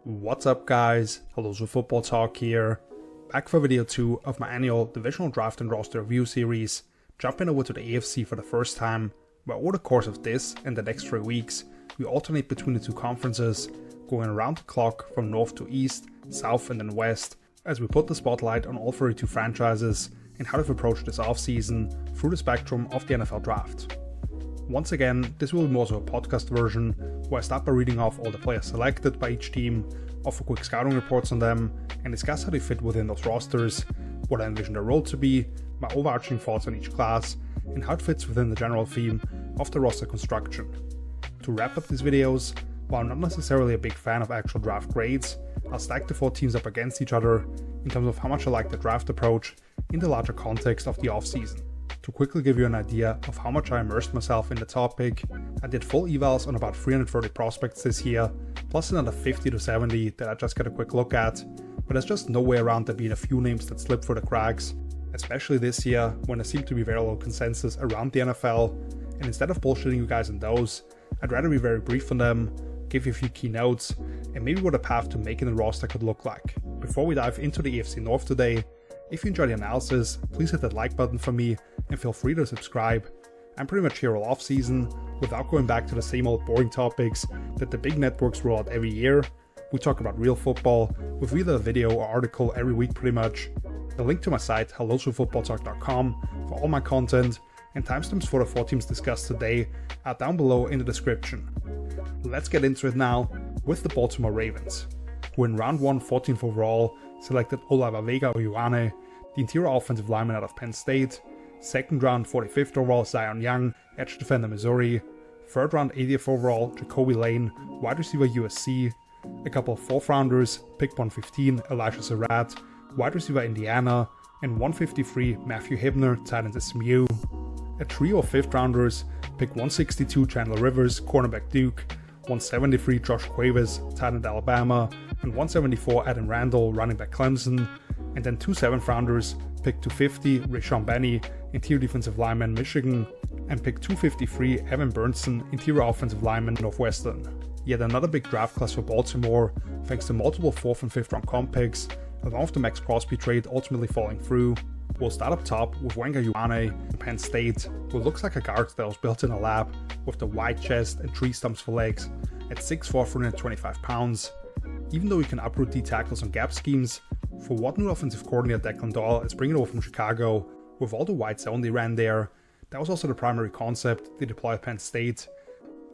What's up guys, hello to Footballtalk here, back for video 2 of my annual Divisional Draft and Roster Review series, jumping over to the AFC for the first time, where over the course of this and the next 3 weeks, we alternate between the two conferences, going around the clock from north to east, south and then west, as we put the spotlight on all 32 franchises and how they've approached this offseason through the spectrum of the NFL Draft. Once again, this will be more so a podcast version, where I start by reading off all the players selected by each team, offer quick scouting reports on them, and discuss how they fit within those rosters, what I envision their role to be, my overarching thoughts on each class, and how it fits within the general theme of the roster construction. To wrap up these videos, while I'm not necessarily a big fan of actual draft grades, I'll stack the 4 teams up against each other in terms of how much I like the draft approach in the larger context of the offseason. To quickly give you an idea of how much I immersed myself in the topic, I did full evals on about 330 prospects this year, plus another 50 to 70 that I just got a quick look at, but there's just no way around there being a few names that slip through the cracks, especially this year when there seemed to be very little consensus around the NFL, and instead of bullshitting you guys on those, I'd rather be very brief on them, give you a few key notes, and maybe what a path to making the roster could look like. Before we dive into the AFC North today, if you enjoyed the analysis, please hit that like button for me and feel free to subscribe. I'm pretty much here all off season, without going back to the same old boring topics that the big networks roll out every year. We talk about real football, with either a video or article every week pretty much. A link to my site, hellotofootballtalk.com, for all my content, and timestamps for the 4 teams discussed today are down below in the description. Let's get into it now with the Baltimore Ravens, who in round 1, 14th overall, selected Olava Vega Oyoane, the interior offensive lineman out of Penn State, 2nd round 45th overall Zion Young, edge defender Missouri, 3rd round 80th overall Jacoby Lane, wide receiver USC, a couple of 4th rounders, pick 115 Elijah Surratt, wide receiver Indiana, and 153 Matthew Hibner, tight end SMU, a trio of 5th rounders, pick 162 Chandler Rivers, cornerback Duke, 173 Josh Cuevas, tight end Alabama, and 174 Adam Randall, running back Clemson, and then 2 7th rounders, pick 250 Rashawn Benny, interior defensive lineman Michigan, and pick 253 Evan Burnson, interior offensive lineman Northwestern. Yet another big draft class for Baltimore, thanks to multiple 4th and 5th round comp picks, along with the Max Crosby trade ultimately falling through. We'll start up top with Wenga Ioane from Penn State, who looks like a guard that was built in a lab, with the wide chest and 3 stumps for legs, at 6'4", 425 pounds. Even though he can uproot D tackles on gap schemes, for what new offensive coordinator Declan Doyle is bringing over from Chicago, with all the wide zone they ran there, that was also the primary concept they deployed at Penn State,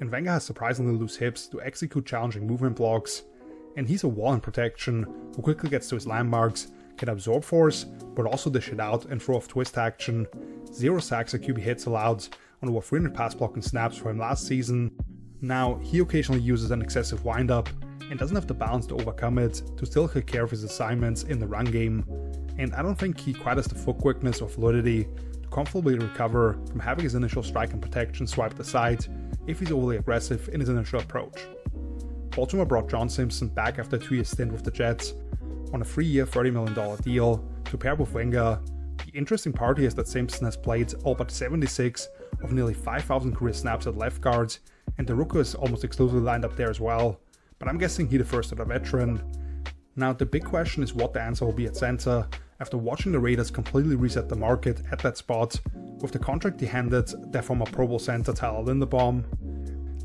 and Wenger has surprisingly loose hips to execute challenging movement blocks, and he's a wall in protection who quickly gets to his landmarks, can absorb force, but also dish it out and throw off twist action, 0 sacks or QB hits allowed on over 300 pass blocking snaps for him last season. Now, he occasionally uses an excessive windup and doesn't have the balance to overcome it to still take care of his assignments in the run game, and I don't think he quite has the foot quickness or fluidity to comfortably recover from having his initial strike and protection swiped aside if he's overly aggressive in his initial approach. Baltimore brought John Simpson back after a 2-year stint with the Jets on a 3-year $30 million deal to pair with Wenger. The interesting part here is that Simpson has played all but 76 of nearly 5,000 career snaps at left guard, and the rookie is almost exclusively lined up there as well, but I'm guessing he's the first other veteran. Now the big question is what the answer will be at center after watching the Raiders completely reset the market at that spot with the contract he handed their former Pro Bowl center Tyler Linderbaum.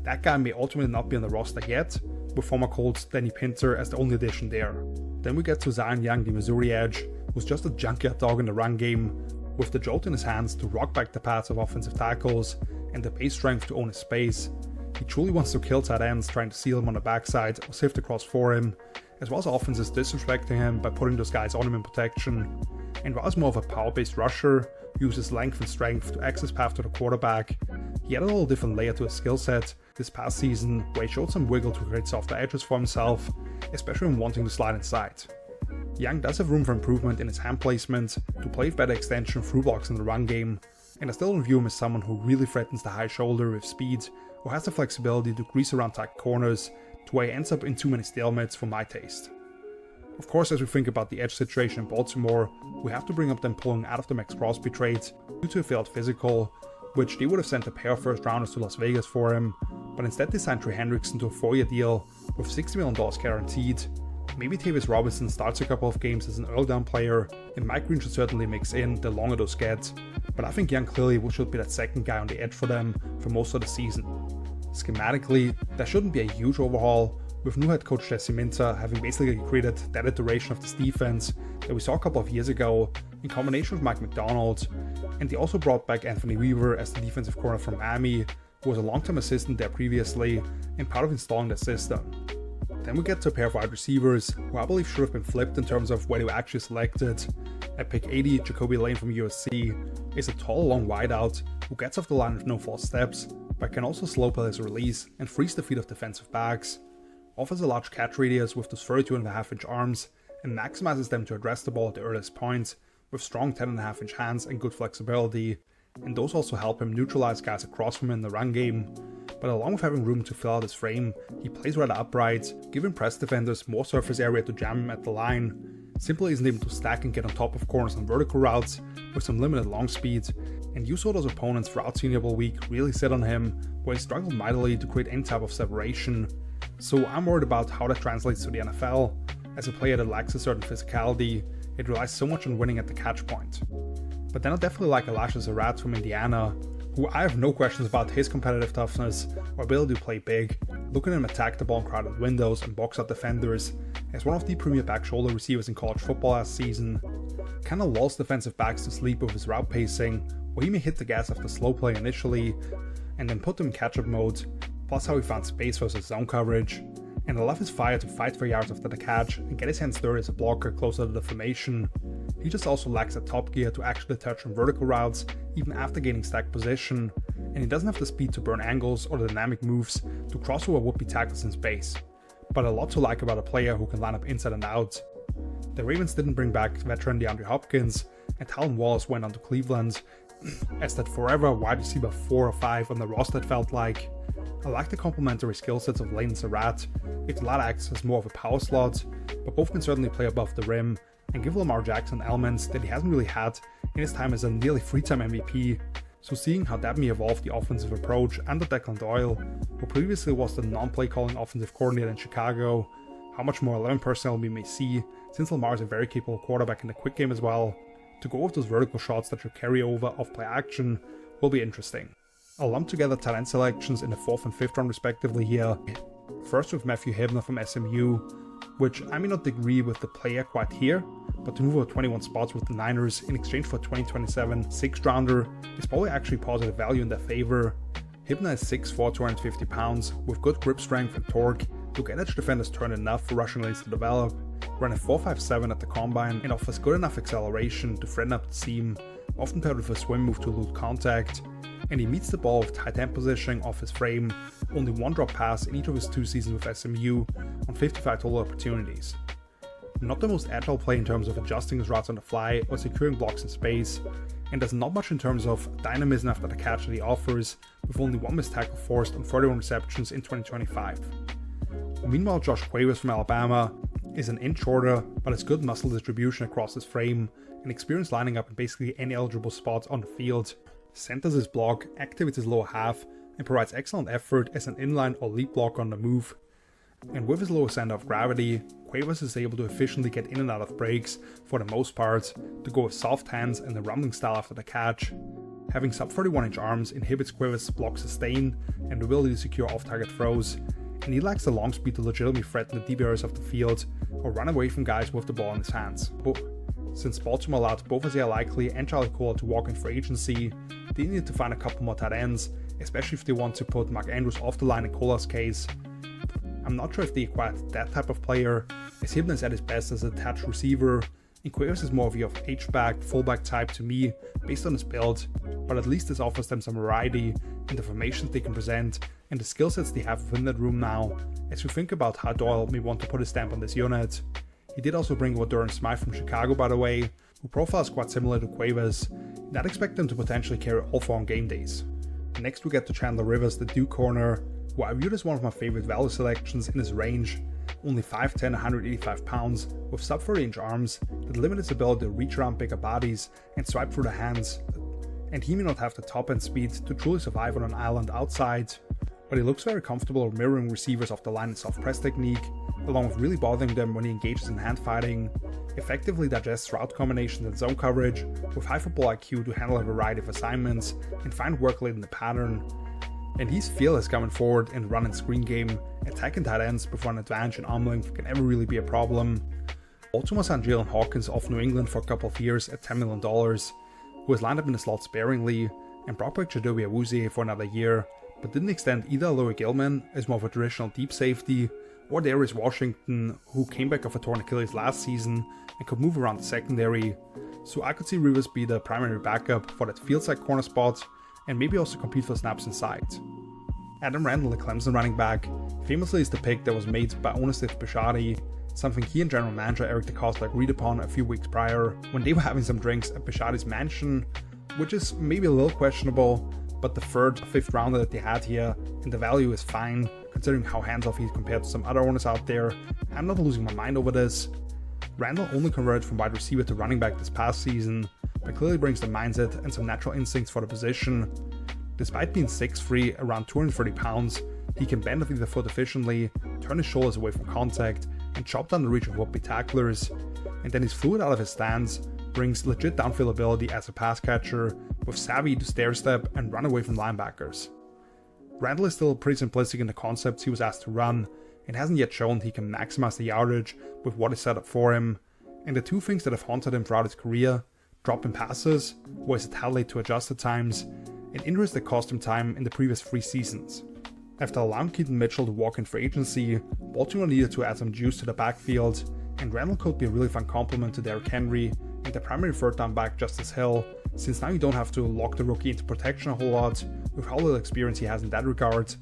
That guy may ultimately not be on the roster yet, with former Colts Danny Pinter as the only addition there. Then we get to Zion Young, the Missouri edge, who's just a junkyard dog in the run game, with the jolt in his hands to rock back the paths of offensive tackles and the base strength to own his space. He truly wants to kill tight ends trying to seal him on the backside or sift across for him, as well as offenses disrespecting him by putting those guys on him in protection. And while he's more of a power-based rusher, who uses length and strength to access path to the quarterback, he had a little different layer to his skill set this past season, where he showed some wiggle to create softer edges for himself, especially when wanting to slide inside. Young does have room for improvement in his hand placement to play with better extension through blocks in the run game, and I still don't view him as someone who really threatens the high shoulder with speed or has the flexibility to grease around tight corners to where he ends up in too many stalemates for my taste. Of course, as we think about the edge situation in Baltimore, we have to bring up them pulling out of the Max Crosby trade due to a failed physical, which they would have sent a pair of 1st rounders to Las Vegas for him, but instead they signed Trey Hendrickson to a 4-year deal with $60 million guaranteed. Maybe Tavis Robinson starts a couple of games as an early down player, and Mike Green should certainly mix in the longer those get, but I think Young clearly should be that second guy on the edge for them for most of the season. Schematically, there shouldn't be a huge overhaul, with new head coach Jesse Minter having basically created that iteration of this defense that we saw a couple of years ago in combination with Mike McDonald, and they also brought back Anthony Weaver as the defensive corner from Miami, who was a long-term assistant there previously and part of installing the system. Then we get to a pair of wide receivers who I believe should have been flipped in terms of where they were actually selected. At pick 80, Jacoby Lane from USC is a tall, long wideout who gets off the line with no false steps, but can also slow play his release and freeze the feet of defensive backs. Offers a large catch radius with those 32.5-inch arms and maximizes them to address the ball at the earliest point with strong 10.5-inch hands and good flexibility, and those also help him neutralize guys across from him in the run game. But along with having room to fill out his frame, he plays rather upright, giving press defenders more surface area to jam him at the line. Simply isn't able to stack and get on top of corners on vertical routes with some limited long speed, and you saw those opponents throughout Senior Bowl week really sit on him, where he struggled mightily to create any type of separation. So I'm worried about how that translates to the NFL. As a player that lacks a certain physicality, it relies so much on winning at the catch point. But then I definitely like Elijah Zarat from Indiana, who I have no questions about his competitive toughness or ability to play big, looking at him attack the ball in crowded windows and box out defenders as one of the premier back shoulder receivers in college football last season. Kinda lulls defensive backs to sleep with his route pacing, where he may hit the gas after slow play initially and then put them in catch-up mode, plus how he found space versus zone coverage. And I love his fire to fight for yards after the catch and get his hands dirty as a blocker closer to the formation. He just also lacks a top gear to actually touch on vertical routes even after gaining stacked position, and he doesn't have the speed to burn angles or the dynamic moves to cross over would-be tackles in space. But a lot to like about a player who can line up inside and out. The Ravens didn't bring back veteran DeAndre Hopkins, and Talon Wallace went on to Cleveland, as that forever wide receiver 4 or 5 on the roster it felt like. I like the complementary skill sets of Lane and Zarat. If the latter acts as more of a power slot, but both can certainly play above the rim and give Lamar Jackson elements that he hasn't really had in his time as a nearly 3-time MVP. So seeing how that may evolve the offensive approach under Declan Doyle, who previously was the non-play calling offensive coordinator in Chicago, how much more 11 personnel we may see, since Lamar is a very capable quarterback in the quick game as well, to go with those vertical shots that should carry over off play action will be interesting. I'll lump together tight end selections in the 4th and 5th round respectively here. First with Matthew Hibner from SMU, which I may not agree with the player quite here, but to move over 21 spots with the Niners in exchange for a 2027 6th rounder is probably actually positive value in their favor. Hibner is 6'4", 250 pounds, with good grip strength and torque to get edge defenders turned enough for rushing lanes to develop, running 4.57 at the combine, and offers good enough acceleration to threaten up the seam, often paired with a swim move to elude contact, and he meets the ball with tight end positioning off his frame, only one drop pass in each of his 2 seasons with SMU on 55 total opportunities. Not the most agile play in terms of adjusting his routes on the fly or securing blocks in space, and does not much in terms of dynamism after the catch that he offers, with only 1 missed tackle forced on 31 receptions in 2025. Meanwhile, Josh Cuevas from Alabama is an inch shorter, but has good muscle distribution across his frame and experience lining up in basically any eligible spot on the field, centers his block, activates his lower half, and provides excellent effort as an inline or leap block on the move. And with his lower center of gravity, Cuevas is able to efficiently get in and out of breaks for the most part, to go with soft hands and a rumbling style after the catch. Having sub 31-inch arms inhibits Cuevas' block sustain and the ability to secure off-target throws, and he lacks the long speed to legitimately threaten the deep areas of the field or run away from guys with the ball in his hands. Since Baltimore allowed both Isaiah Likely and Charlie Kolar to walk in free agency, they need to find a couple more tight ends, especially if they want to put Mark Andrews off the line in Kolar's case. I'm not sure if they acquired that type of player, as Hibner is at his best as a attached receiver, and Cuevas is more of your H-back, fullback type to me, based on his build, but at least this offers them some variety in the formations they can present and the skill sets they have within that room now, as we think about how Doyle may want to put his stamp on this unit. He did also bring over Durham Smythe from Chicago, by the way, who profiles quite similar to Cuevas, and I'd expect them to potentially carry all 4 on game days. Next we get to Chandler Rivers, the Duke corner, who I viewed as one of my favorite value selections in his range, only 5'10", 185 pounds, with sub 30-inch arms that limit his ability to reach around bigger bodies and swipe through the hands, and he may not have the top end speed to truly survive on an island outside. but he looks very comfortable mirroring receivers off the line and soft press technique, along with really bothering them when he engages in hand fighting, effectively digests route combinations and zone coverage, with high football IQ to handle a variety of assignments and find work late in the pattern. And he's fearless coming forward in the run and screen game, attacking tight ends before an advantage in arm length can ever really be a problem. Baltimore signed Jalen Hawkins off New England for a couple of years at $10 million, who has lined up in the slot sparingly, and brought back Jadobi Awuzie for another year, but didn't extend either Aloy Gilman as more of a traditional deep safety, or Darius Washington, who came back off a torn Achilles last season and could move around the secondary. So I could see Rivers be the primary backup for that field side corner spot, and maybe also compete for snaps inside. Adam Randall, the Clemson running back, famously is the pick that was made by owner Steve Bisciotti, something he and general manager Eric DeCosta agreed upon a few weeks prior when they were having some drinks at Bisciotti's mansion, which is maybe a little questionable, but the third or fifth rounder that they had here, and the value is fine, considering how hands-off he's compared to some other owners out there. I'm not losing my mind over this. Randall only converted from wide receiver to running back this past season, but clearly brings the mindset and some natural instincts for the position. Despite being 6'3", around 230 pounds, he can bend off either foot efficiently, turn his shoulders away from contact, and chop down the reach of would-be tacklers. And then he's fluid out of his stance, brings legit downfield ability as a pass catcher, with savvy to stair step and run away from linebackers. Randall is still pretty simplistic in the concepts he was asked to run, and hasn't yet shown he can maximize the yardage with what is set up for him. And the two things that have haunted him throughout his career, dropping passes, where he's a tad late to adjust at times, and injuries that cost him time in the previous 3 seasons. After allowing Keaton Mitchell to walk in free agency, Baltimore needed to add some juice to the backfield, and Randall could be a really fun complement to Derrick Henry and the primary third down back Justice Hill, since now you don't have to lock the rookie into protection a whole lot. With how little experience he has in that regard,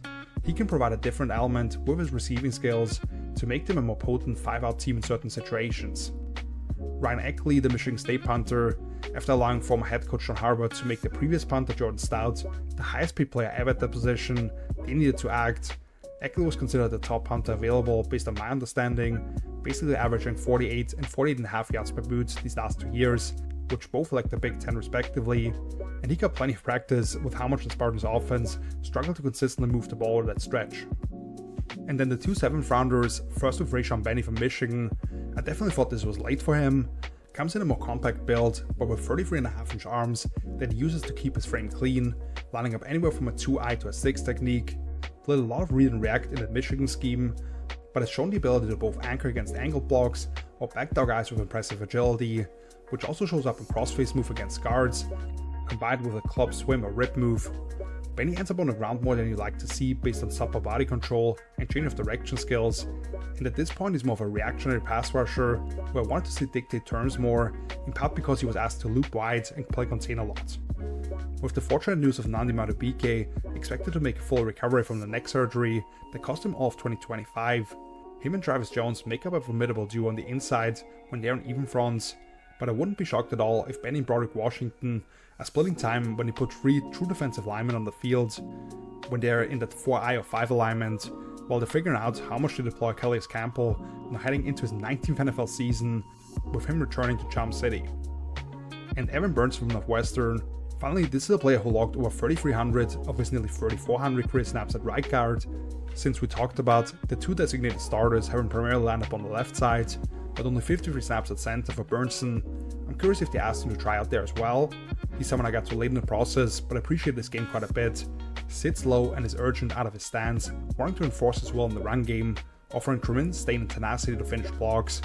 he can provide a different element with his receiving skills to make them a more potent 5-out team in certain situations. Ryan Eckley, the Michigan State punter, after allowing former head coach John Harbaugh to make the previous punter Jordan Stout the highest paid player ever at that position, they needed to act. Eckley was considered the top punter available based on my understanding, basically averaging 48 and 48.5 yards per boot these last 2 years, which both led the Big Ten respectively, and he got plenty of practice with how much the Spartans' offense struggled to consistently move the ball over that stretch. And then the 2 7th rounders, first with Rayshawn Benny from Michigan, I definitely thought this was late for him. Comes in a more compact build, but with 33.5-inch arms that he uses to keep his frame clean, lining up anywhere from a 2-eye to a 6 technique. Played a lot of read and react in the Michigan scheme, but has shown the ability to both anchor against angled blocks or backdog guys with impressive agility, which also shows up in crossface move against guards, combined with a club swim or rip move. Benny ends up on the ground more than you like to see based on subtle body control and change of direction skills, and at this point he's more of a reactionary pass rusher who I wanted to see dictate terms more, in part because he was asked to loop wide and play contain a lot. With the fortunate news of Nnamdi Madubuike expected to make a full recovery from the neck surgery that cost him all of 2025, him and Travis Jones make up a formidable duo on the inside when they're on even fronts, but I wouldn't be shocked at all if Benny and Broderick Washington are splitting time when he put 3 true defensive linemen on the field, when they're in that 4-eye or 5 alignment, while they're figuring out how much to deploy Calais Campbell now heading into his 19th NFL season, with him returning to Charm City. And Evan Burns from Northwestern, finally this is a player who logged over 3,300 of his nearly 3,400 career snaps at right guard. Since we talked about the 2 designated starters having primarily lined up on the left side, but only 53 snaps at center for Burnson, I'm curious if they asked him to try out there as well. He's someone I got to late in the process, but I appreciate this game quite a bit. Sits low and is urgent out of his stance, wanting to enforce his will in the run game, offering tremendous stain and tenacity to finish blocks.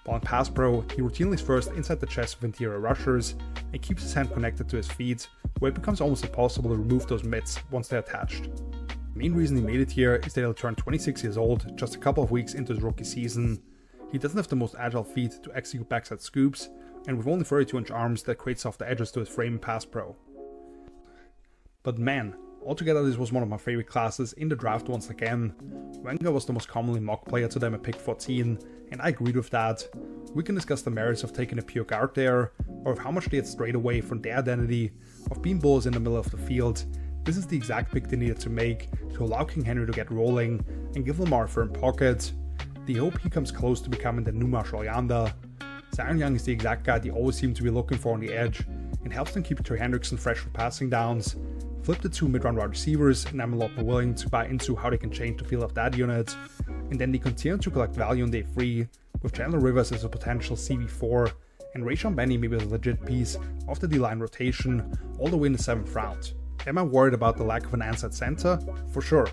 While in pass pro, he routinely is first inside the chest of interior rushers and keeps his hand connected to his feet, where it becomes almost impossible to remove those mitts once they're attached. The main reason he made it here is that he'll turn 26 years old just a couple of weeks into his rookie season. He doesn't have the most agile feet to execute backside scoops, and with only 32-inch arms that create softer edges to his frame in pass pro. But man, altogether this was one of my favorite classes in the draft once again. Wenger was the most commonly mocked player to them at pick 14, and I agreed with that. We can discuss the merits of taking a pure guard there, or of how much they had strayed away from their identity of being bulls in the middle of the field. This is the exact pick they needed to make to allow King Henry to get rolling and give Lamar a firm pocket. They hope he comes close to becoming the new Marshall Yanda. Zion Young is the exact guy they always seem to be looking for on the edge, and helps them keep Trey Hendrickson fresh for passing downs. Flip the 2 mid-round wide receivers, and I'm a lot more willing to buy into how they can change the feel of that unit. And then they continue to collect value on day 3, with Chandler Rivers as a potential CV4, and Rayshon Benny maybe as a legit piece of the D-line rotation all the way in the 7th round. Am I worried about the lack of an answer at center? For sure,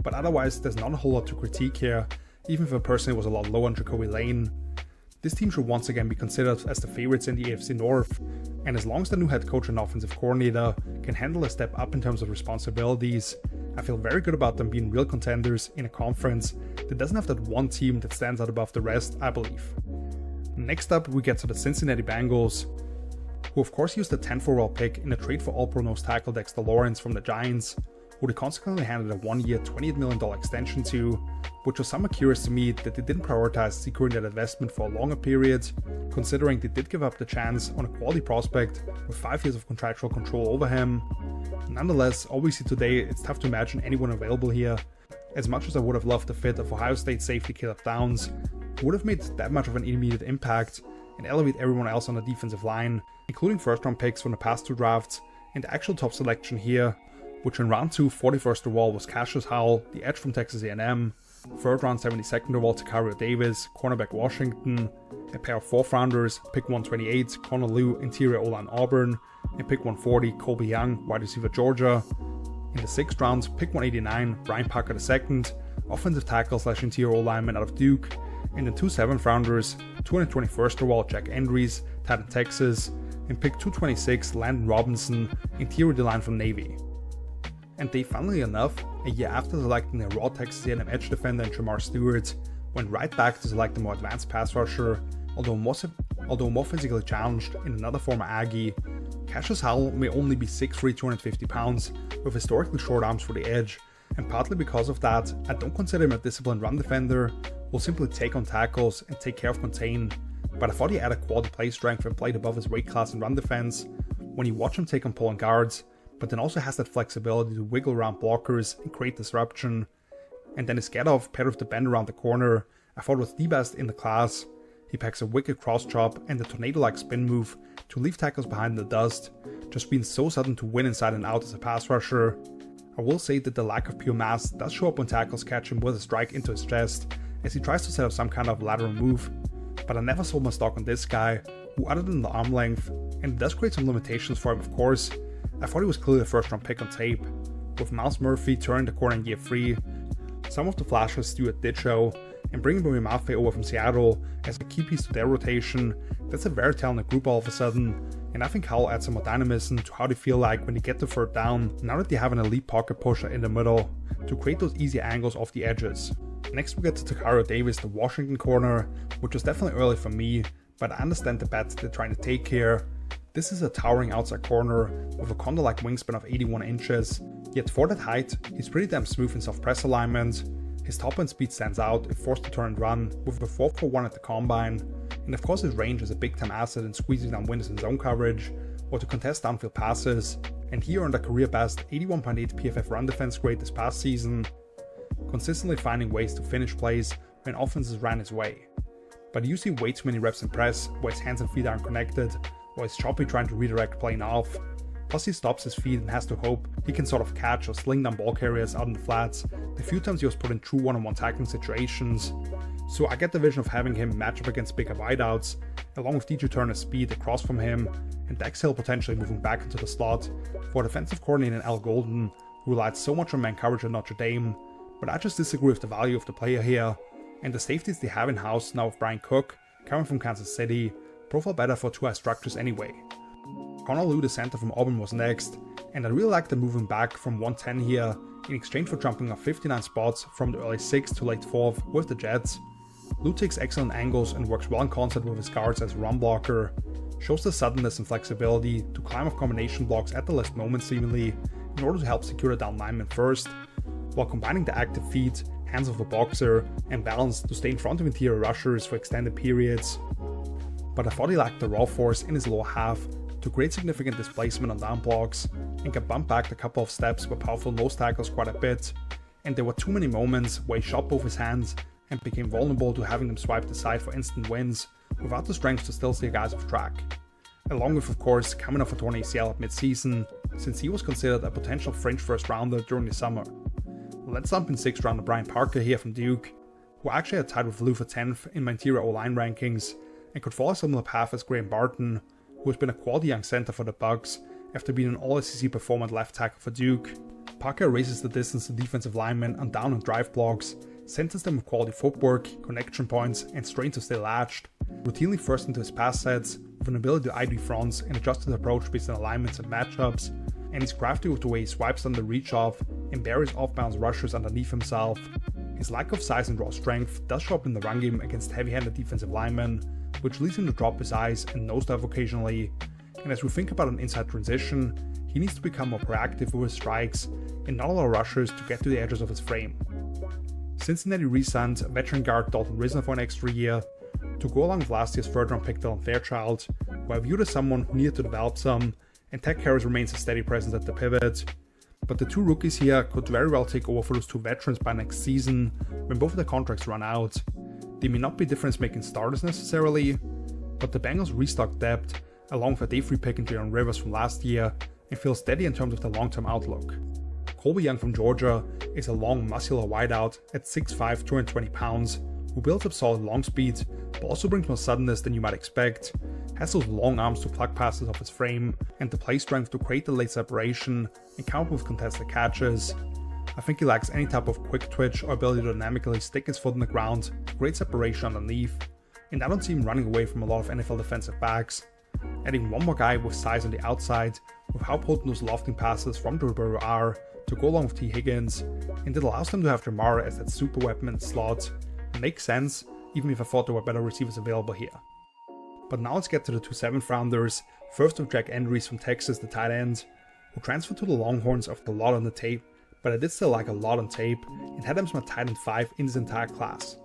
but otherwise there's not a whole lot to critique here, even if I personally was a lot lower on Jacoby Lane. This team should once again be considered as the favorites in the AFC North, and as long as the new head coach and offensive coordinator can handle a step up in terms of responsibilities, I feel very good about them being real contenders in a conference that doesn't have that one team that stands out above the rest, I believe. Next up, we get to the Cincinnati Bengals, who of course used the 10th overall pick in a trade for All-Pro nose tackle Dexter Lawrence from the Giants, who they consequently handed a 1-year $28 million extension to, which was somewhat curious to me that they didn't prioritize securing that investment for a longer period, considering they did give up the chance on a quality prospect with 5 years of contractual control over him. Nonetheless, obviously today it's tough to imagine anyone available here. As much as I would have loved the fit of Ohio State safety Caleb Downs, who would have made that much of an immediate impact and elevate everyone else on the defensive line, including first round picks from the past 2 drafts, and the actual top selection here, which in round 2 41st overall was Cassius Howell, the edge from Texas A&M, 3rd round 72nd overall Takario Davis, cornerback Washington, a pair of 4th rounders, pick 128 Connor Lew, interior O-line Auburn, and pick 140 Colby Young, wide receiver Georgia. In the 6th round, pick 189 Brian Parker II, offensive tackle / interior O-lineman out of Duke, and then 2 7th rounders, 221st overall Jack Andrews, Titan Texas, and pick 226 Landon Robinson, interior D-line from Navy. And they, funnily enough, a year after selecting a raw Texas A&M edge defender in Jamar Stewart, went right back to select a more advanced pass rusher, although more physically challenged in another former Aggie. Cassius Howell may only be 6'3", 250 pounds, with historically short arms for the edge, and partly because of that, I don't consider him a disciplined run defender, who'll simply take on tackles and take care of contain, but I thought he added quality play strength and played above his weight class in run defense when you watch him take on pulling guards, but then also has that flexibility to wiggle around blockers and create disruption. And then his get-off paired with the bend around the corner, I thought was the best in the class. He packs a wicked cross chop and a tornado-like spin move to leave tackles behind in the dust, just being so sudden to win inside and out as a pass rusher. I will say that the lack of pure mass does show up when tackles catch him with a strike into his chest, as he tries to set up some kind of lateral move, but I never sold my stock on this guy, who other than the arm length, and it does create some limitations for him of course, I thought he was clearly a 1st round pick on tape. With Miles Murphy turning the corner in year 3, some of the flashes Stewart did show, and bringing Bobby Mafe over from Seattle as a key piece to their rotation, that's a very talented group all of a sudden, and I think Howell adds some more dynamism to how they feel like when they get to 3rd down, now that they have an elite pocket pusher in the middle, to create those easy angles off the edges. Next we get to Takario Davis, the Washington corner, which was definitely early for me, but I understand the bets they're trying to take here. This is a towering outside corner with a condor-like wingspan of 81 inches, yet for that height, he's pretty damn smooth in soft press alignment. His top end speed stands out if forced to turn and run, with a 4.41 at the combine, and of course his range is a big time asset in squeezing down windows in zone coverage, or to contest downfield passes, and he earned a career best 81.8 PFF run defense grade this past season, consistently finding ways to finish plays when offenses ran his way. But he usually way too many reps in press, where his hands and feet aren't connected, or he's choppy trying to redirect play off. Plus he stops his feet and has to hope he can sort of catch or sling down ball carriers out in the flats the few times he was put in true one-on-one tackling situations. So I get the vision of having him match up against bigger wideouts, along with DJ Turner's speed across from him, and Dax Hill potentially moving back into the slot for defensive coordinator Al Golden, who relied so much on man coverage at Notre Dame, but I just disagree with the value of the player here, and the safeties they have in-house now with Brian Cook, coming from Kansas City, profile better for 2-eye structures anyway. Connor Lew, the center from Auburn, was next, and I really like the moving back from 110 here, in exchange for jumping up 59 spots from the early 6th to late 4th with the Jets. Lew takes excellent angles and works well in concert with his guards as a run blocker, shows the suddenness and flexibility to climb off combination blocks at the last moment seemingly, in order to help secure the down lineman first, while combining the active feet, hands of a boxer, and balance to stay in front of interior rushers for extended periods. But I thought he lacked the raw force in his lower half to create significant displacement on down blocks, and got bumped back a couple of steps with powerful nose tackles quite a bit, and there were too many moments where he shot both his hands and became vulnerable to having them swiped aside for instant wins without the strength to still stay guys off track. Along with, of course, coming off a torn ACL at mid-season, since he was considered a potential fringe first rounder during the summer. Let's lump in 6th rounder Brian Parker here from Duke, who actually had tied with Lou for 10th in my interior O-line rankings and could follow a similar path as Graham Barton, who has been a quality young center for the Bucs after being an All-SEC performer at left tackle for Duke. Parker races the distance to defensive linemen on down and drive blocks, centers them with quality footwork, connection points, and strength to stay latched, routinely first into his pass sets with an ability to ID fronts and adjust his approach based on alignments and matchups, and he's crafty with the way he swipes on the reach off and buries off-bounds rushers underneath himself. His lack of size and raw strength does show up in the run game against heavy-handed defensive linemen, which leads him to drop his eyes and nose dive occasionally, and as we think about an inside transition, he needs to become more proactive with his strikes and not allow rushers to get to the edges of his frame. Cincinnati re-signed veteran guard Dalton Risner for an extra year, to go along with last year's third-round pick Dylan Fairchild, who I viewed as someone who needed to develop some, and Tech Harris remains a steady presence at the pivot. But the two rookies here could very well take over for those two veterans by next season, when both of their contracts run out. They may not be difference-making starters necessarily, but the Bengals restock depth, along with a day 3 pick in Jalen Rivers from last year, and feel steady in terms of the long-term outlook. Colby Young from Georgia is a long, muscular wideout at 6'5", 220 pounds, who builds up solid long speed, but also brings more suddenness than you might expect, has those long arms to pluck passes off his frame, and the play strength to create the late separation and come up with contested catches. I think he lacks any type of quick twitch or ability to dynamically stick his foot in the ground to create separation underneath, and I don't see him running away from a lot of NFL defensive backs. Adding one more guy with size on the outside, with how potent those lofting passes from Drew Burrow are, to go along with T. Higgins, and it allows them to have Jamar as that super weapon in the slot. It makes sense, even if I thought there were better receivers available here. But now let's get to the two 7th rounders, first with Jack Andrews from Texas, the tight end, who transferred to the Longhorns after a lot on the tape, but I did still like a lot on tape, and had him as my tight end 5 in this entire class.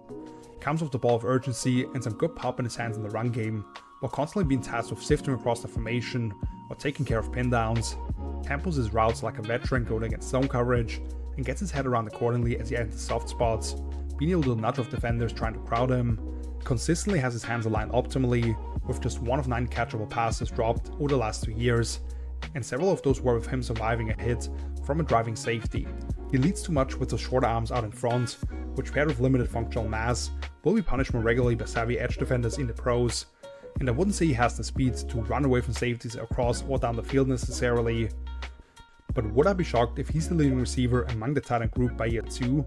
Comes with the ball of urgency and some good pop in his hands in the run game, while constantly being tasked with sifting across the formation or taking care of pin downs. Tempos his routes like a veteran going against zone coverage, and gets his head around accordingly as he enters soft spots, being able to nudge off defenders trying to crowd him. Consistently has his hands aligned optimally, with just 1 of 9 catchable passes dropped over the last 2 years, and several of those were with him surviving a hit from a driving safety. He leads too much with those short arms out in front, which paired with limited functional mass, will be punished more regularly by savvy edge defenders in the pros, and I wouldn't say he has the speed to run away from safeties across or down the field necessarily. But would I be shocked if he's the leading receiver among the tight end group by year 2,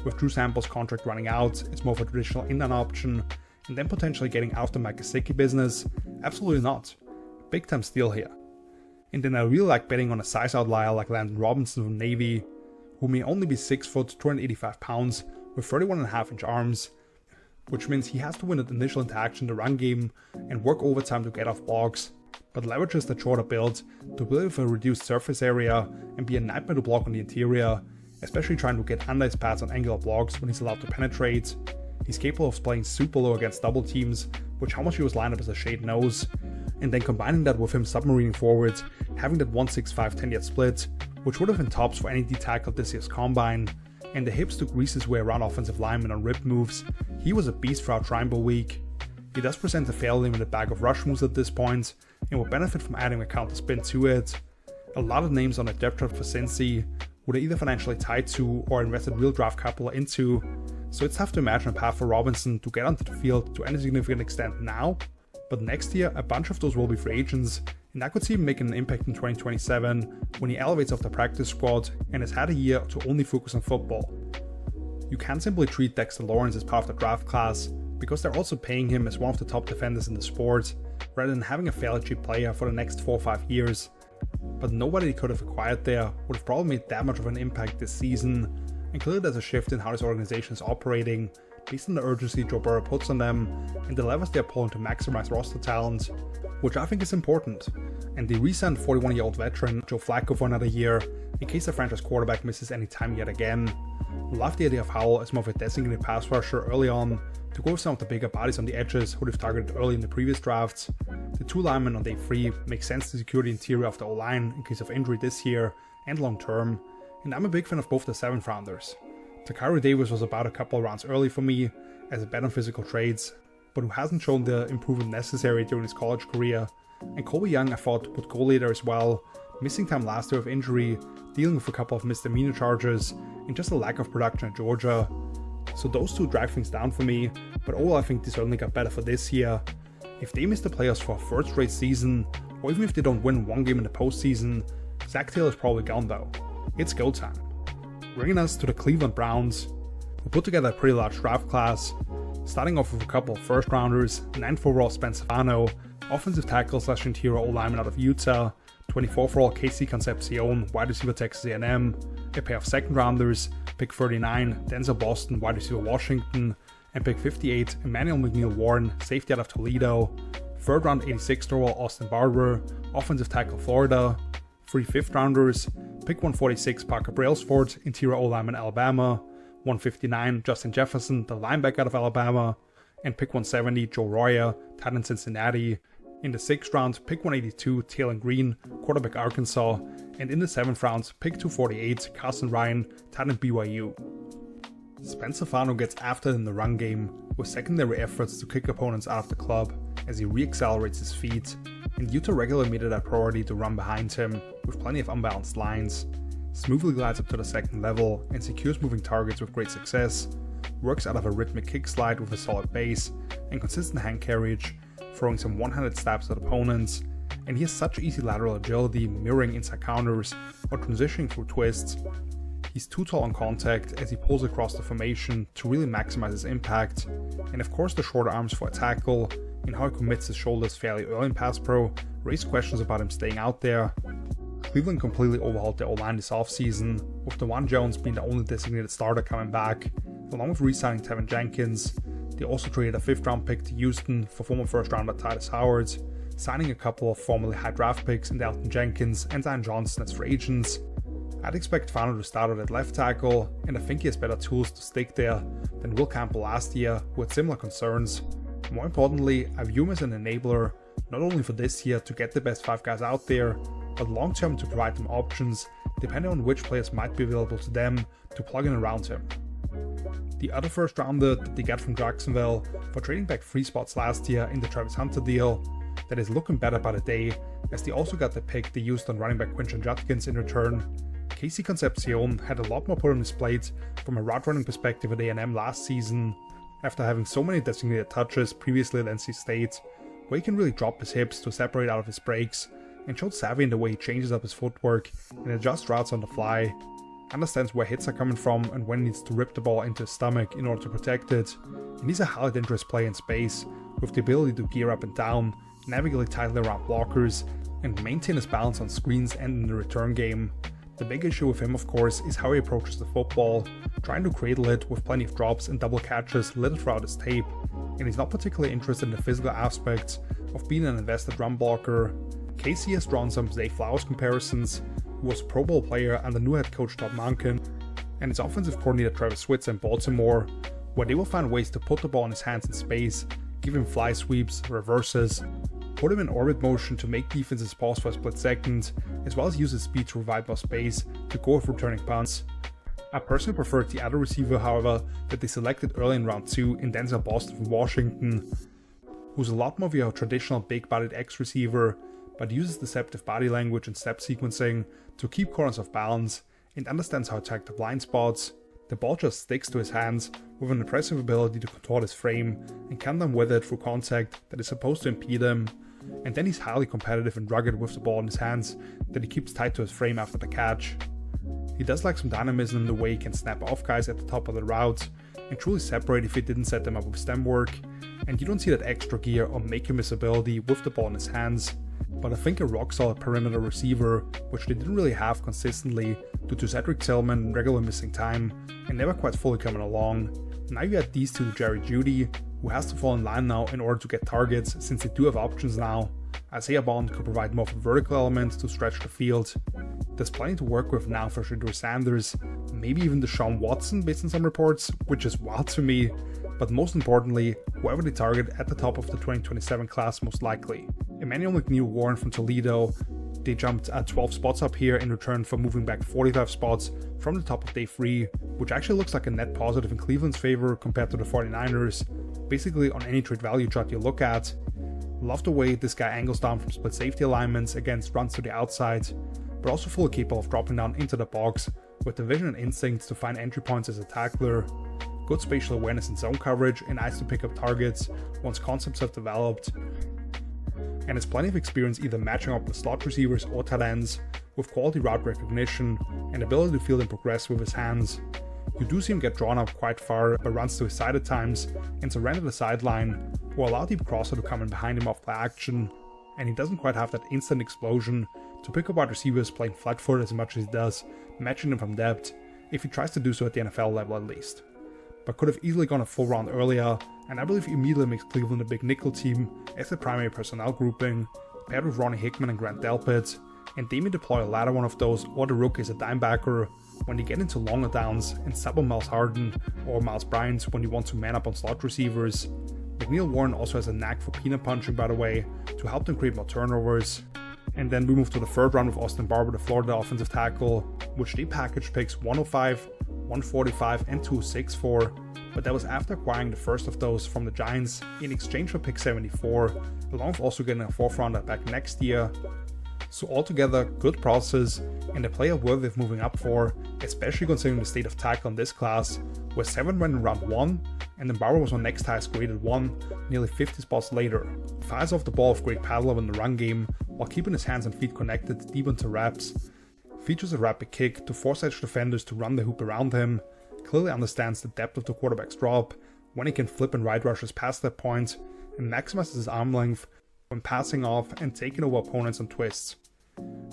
with Drew Sample's contract running out, it's more of a traditional in-and option, and then potentially getting out the Mike Gesicki business? Absolutely not. Big time steal here. And then I really like betting on a size outlier like Landon Robinson from Navy, who may only be 6 foot 285 pounds with 31.5 inch arms, which means he has to win at initial interaction in the run game and work overtime to get off blocks, but leverages the shorter build to play with a reduced surface area and be a nightmare to block on the interior, especially trying to get under his pads on angular blocks when he's allowed to penetrate. He's capable of playing super low against double teams, which how much he was lined up as a shade knows, and then combining that with him submarining forward, having that 165 10-yard split, which would have been tops for any D tackle this year's combine, and the hips to grease his way around offensive linemen on rip moves. He was a beast throughout Triangle Week. He does present a fairly limited bag of rush moves at this point, and will benefit from adding a counter spin to it. A lot of names on the depth chart for Cincy, who they're either financially tied to or invested real draft capital into, so it's tough to imagine a path for Robinson to get onto the field to any significant extent now, but next year a bunch of those will be free agents, and I could see him making an impact in 2027 when he elevates off the practice squad and has had a year to only focus on football. You can't simply treat Dexter Lawrence as part of the draft class, because they're also paying him as one of the top defenders in the sport, rather than having a fairly cheap player for the next 4 or 5 years. But nobody they could have acquired there would have probably made that much of an impact this season, and clearly there's a shift in how this organization is operating, based on the urgency Joe Burrow puts on them, and the levers they're pulling to maximize roster talent, which I think is important. And they re-signed 41-year-old veteran Joe Flacco for another year, in case the franchise quarterback misses any time yet again. Love the idea of Howell as more of a designated pass rusher early on, to go with some of the bigger bodies on the edges who they've targeted early in the previous drafts. The 2 linemen on day 3 make sense to secure the interior of the O-line in case of injury this year and long term, and I'm a big fan of both the 7th rounders. Takari Davis was about a couple of rounds early for me, as a bet on physical traits, but who hasn't shown the improvement necessary during his college career, and Colby Young I thought would go later as well, missing time last year with injury, dealing with a couple of misdemeanor charges, and just a lack of production at Georgia. So those two drag things down for me, but overall I think they certainly got better for this year. If they miss the playoffs for a third straight season, or even if they don't win one game in the postseason, Zach Taylor's probably gone though. It's go time. Bringing us to the Cleveland Browns, who put together a pretty large draft class, starting off with a couple of first rounders, 9th overall Spencer Fano, offensive tackle / interior O-lineman out of Utah, 24th overall Casey Concepcion, wide receiver Texas A&M, a pair of second rounders, pick 39 Denzel Boston, wide receiver Washington, and pick 58 Emmanuel McNeil-Warren, safety out of Toledo, 3rd round 86th overall Austin Barber, offensive tackle Florida, 3 5th rounders, pick 146 Parker Brailsford, interior O-lineman Alabama, 159 Justin Jefferson, the linebacker out of Alabama, and pick 170 Joe Royer, tight end Cincinnati. In the 6th round, pick 182 Taylor Green, quarterback Arkansas, and in the 7th round, pick 248 Carson Ryan, tight end BYU. Spencer Fano gets after it in the run game, with secondary efforts to kick opponents out of the club as he re-accelerates his feet, and Utah regularly made it a priority to run behind him with plenty of unbalanced lines, smoothly glides up to the second level and secures moving targets with great success, works out of a rhythmic kick slide with a solid base and consistent hand carriage, throwing some one-handed stabs at opponents, and he has such easy lateral agility mirroring inside counters or transitioning through twists. He's too tall on contact as he pulls across the formation to really maximize his impact, and of course the shorter arms for a tackle and how he commits his shoulders fairly early in pass pro raise questions about him staying out there. Cleveland completely overhauled their O-line this offseason, with DeJuan Jones being the only designated starter coming back, along with re-signing Tevin Jenkins. They also traded a 5th round pick to Houston for former first rounder Titus Howard, signing a couple of formerly high draft picks in Dalton Jenkins and Zion Johnson as free agents. I'd expect Fano to start out at left tackle, and I think he has better tools to stick there than Will Campbell last year, who had similar concerns. More importantly, I view him as an enabler, not only for this year to get the best 5 guys out there, but long term to provide them options, depending on which players might be available to them to plug in around him. The other first rounder that they got from Jacksonville for trading back 3 spots last year in the Travis Hunter deal, that is looking better by the day, as they also got the pick they used on running back Quinton Judkins in return. Casey Concepcion had a lot more put on his plate from a route running perspective at A&M last season, after having so many designated touches previously at NC State, where he can really drop his hips to separate out of his breaks, and showed savvy in the way he changes up his footwork and adjusts routes on the fly, understands where hits are coming from and when he needs to rip the ball into his stomach in order to protect it, and he's a highly dangerous player in space, with the ability to gear up and down, navigate tightly around blockers, and maintain his balance on screens and in the return game. The big issue with him, of course, is how he approaches the football, trying to cradle it with plenty of drops and double catches littered throughout his tape, and he's not particularly interested in the physical aspects of being an invested run blocker. Casey has drawn some Zay Flowers comparisons, who was a Pro Bowl player under new head coach Todd Monken, and his offensive coordinator Travis Switzer in Baltimore, where they will find ways to put the ball in his hands in space, give him fly sweeps, reverses, put him in orbit motion to make defenses pause for a split second, as well as use his speed to provide more space to go with returning punts. I personally preferred the other receiver, however, that they selected early in round 2 in Denzel Boston from Washington, who's a lot more of your traditional big-bodied X receiver, but uses deceptive body language and step sequencing to keep corners off balance and understands how to attack the blind spots. The ball just sticks to his hands with an impressive ability to contort his frame and come down with it through contact that is supposed to impede him. And then he's highly competitive and rugged with the ball in his hands that he keeps tight to his frame after the catch. He does lack some dynamism in the way he can snap off guys at the top of the route and truly separate if he didn't set them up with stem work, and you don't see that extra gear or make him his ability with the ball in his hands. But I think a rock-solid perimeter receiver, which they didn't really have consistently due to Cedric Tillman regularly missing time and never quite fully coming along. Now you add these two to Jerry Jeudy, who has to fall in line now in order to get targets since they do have options now. Isaiah Bond could provide more of a vertical element to stretch the field. There's plenty to work with now for Shedeur Sanders, maybe even Deshaun Watson based on some reports, which is wild to me, but most importantly, whoever they target at the top of the 2027 class most likely. Emmanuel McNeil-Warren from Toledo, they jumped 12 spots up here in return for moving back 45 spots from the top of day 3, which actually looks like a net positive in Cleveland's favor compared to the 49ers, basically on any trade value chart you look at. Love the way this guy angles down from split safety alignments against runs to the outside, but also fully capable of dropping down into the box with the vision and instincts to find entry points as a tackler, good spatial awareness in zone coverage and eyes to pick up targets once concepts have developed, and has plenty of experience either matching up with slot receivers or tight ends with quality route recognition and ability to field and progress with his hands. You do see him get drawn up quite far, but runs to his side at times and surrender the sideline or allow deep crosser to come in behind him off play action, and he doesn't quite have that instant explosion to pick up wide receivers playing flat-footed as much as he does, matching them from depth, if he tries to do so at the NFL level at least. But could have easily gone a full round earlier, and I believe he immediately makes Cleveland a big nickel team as the primary personnel grouping, paired with Ronnie Hickman and Grant Delpit, and they may deploy a latter one of those or the rookie as a dimebacker when they get into longer downs and sub on Miles Harden or Miles Bryant when you want to man up on slot receivers. McNeil Warren also has a knack for peanut punching, by the way, to help them create more turnovers. And then we move to the third round with Austin Barber, the Florida offensive tackle, which they packaged picks 105, 145 and 206 for, but that was after acquiring the first of those from the Giants in exchange for pick 74, along with also getting a 4th rounder back next year. So altogether, good process and a player worthy of moving up for, especially considering the state of tackle in this class, where 7 went in round 1, and then Barber was on next highest graded 1, nearly 50 spots later. Fires off the ball with great paddle in the run game, while keeping his hands and feet connected deep into wraps. Features a rapid kick to force edge defenders to run the hoop around him, clearly understands the depth of the quarterback's drop, when he can flip and right rushes past that point, and maximizes his arm length when passing off and taking over opponents on twists.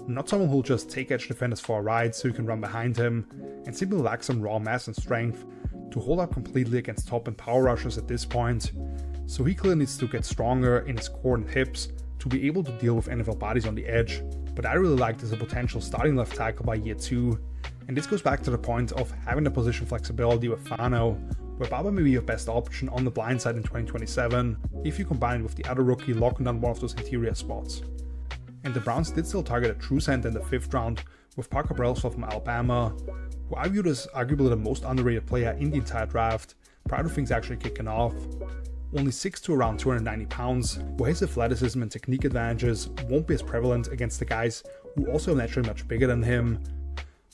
Not someone who'll just take edge defenders for a ride so you can run behind him, and simply lacks some raw mass and strength to hold up completely against top and power rushers at this point, so he clearly needs to get stronger in his core and hips to be able to deal with NFL bodies on the edge, but I really liked as a potential starting left tackle by year 2, and this goes back to the point of having the position flexibility with Fano, where Barber may be your best option on the blind side in 2027 if you combine it with the other rookie locking down one of those interior spots. And the Browns did still target a true center in the 5th round with Parker Brailsford from Alabama, who I viewed as arguably the most underrated player in the entire draft prior to things actually kicking off. Only 6'2" around 290 pounds, where his athleticism and technique advantages won't be as prevalent against the guys who also are naturally much bigger than him.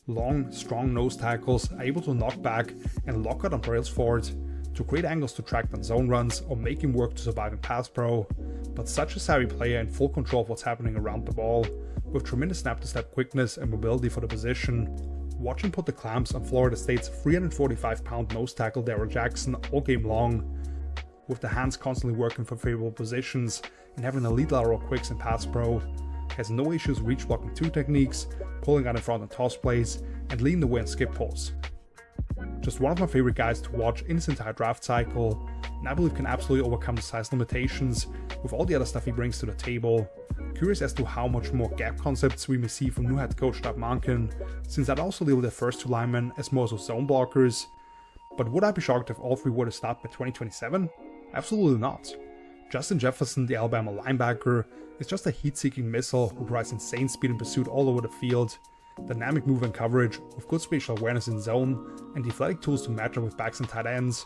Long, strong nose tackles are able to knock back and lock out on Brailsford to create angles to track down zone runs or make him work to survive in pass pro, but such a savvy player in full control of what's happening around the ball, with tremendous snap-to-step quickness and mobility for the position. Watch him put the clamps on Florida State's 345-pound nose tackle Darrell Jackson all game long, with the hands constantly working for favorable positions and having elite lateral quicks in pass pro. Has no issues reach blocking 2 techniques, pulling out in front on toss plays, and leading the way in skip pulls. Just one of my favorite guys to watch in this entire draft cycle, and I believe can absolutely overcome the size limitations with all the other stuff he brings to the table. Curious as to how much more gap concepts we may see from new head coach Doug Monken, since I'd also label the first 2 linemen as more so zone blockers. But would I be shocked if all 3 were to start by 2027? Absolutely not. Justin Jefferson, the Alabama linebacker, is just a heat-seeking missile who provides insane speed and pursuit all over the field, dynamic move and coverage with good spatial awareness in zone, and the athletic tools to match up with backs and tight ends,